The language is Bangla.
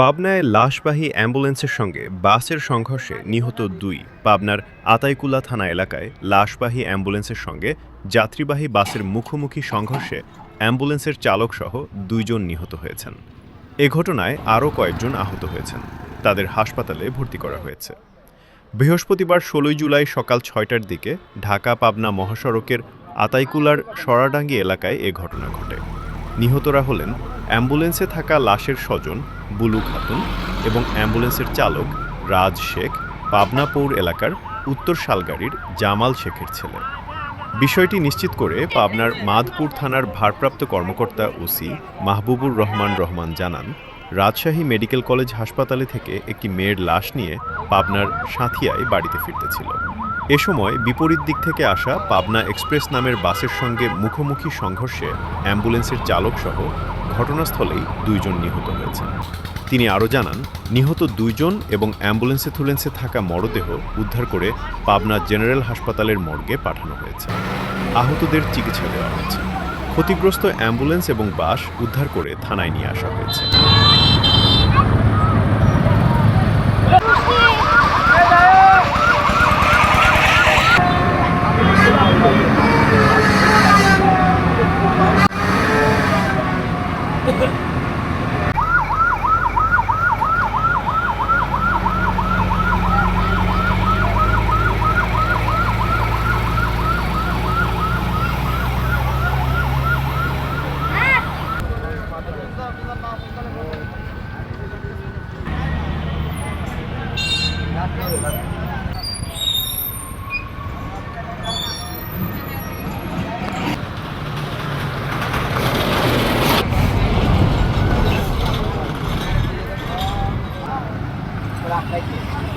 পাবনায় লাশবাহী অ্যাম্বুলেন্সের সঙ্গে বাসের সংঘর্ষে নিহত দুই। পাবনার আতাইকুলা থানা এলাকায় লাশবাহী অ্যাম্বুলেন্সের সঙ্গে যাত্রীবাহী বাসের মুখোমুখি সংঘর্ষে অ্যাম্বুলেন্সের চালকসহ দুইজন নিহত হয়েছেন। এ ঘটনায় আরও কয়েকজন আহত হয়েছেন। তাদের হাসপাতালে ভর্তি করা হয়েছে। বৃহস্পতিবার ১৬ জুলাই সকাল ৬টার দিকে ঢাকা পাবনা মহাসড়কের আতাইকুলার সরাডাঙ্গি এলাকায় এ ঘটনা ঘটে। নিহতরা হলেন অ্যাম্বুলেন্সে থাকা লাশের স্বজন বুলু খাতুন এবং অ্যাম্বুলেন্সের চালক রাজ শেখ, পাবনা পৌর এলাকার উত্তর শালগাড়ির জামাল শেখের ছেলে। বিষয়টি নিশ্চিত করে পাবনার মাদপুর থানার ভারপ্রাপ্ত কর্মকর্তা ওসি মাহবুবুর রহমান জানান, রাজশাহী মেডিকেল কলেজ হাসপাতালে থেকে একটি মেয়ের লাশ নিয়ে পাবনার সাঁথিয়ায় বাড়িতে ফিরতেছিল। এ সময় বিপরীত দিক থেকে আসা পাবনা এক্সপ্রেস নামের বাসের সঙ্গে মুখোমুখি সংঘর্ষে অ্যাম্বুলেন্সের চালকসহ ঘটনাস্থলেই দুইজন নিহত হয়েছেন। তিনি আরও জানান, নিহত দুইজন এবং অ্যাম্বুলেন্সে থাকা মরদেহ উদ্ধার করে পাবনা জেনারেল হাসপাতালের মর্গে পাঠানো হয়েছে। আহতদের চিকিৎসা দেওয়া হয়েছে। ক্ষতিগ্রস্ত অ্যাম্বুলেন্স এবং বাস উদ্ধার করে থানায় নিয়ে আসা হয়েছে। Thank you.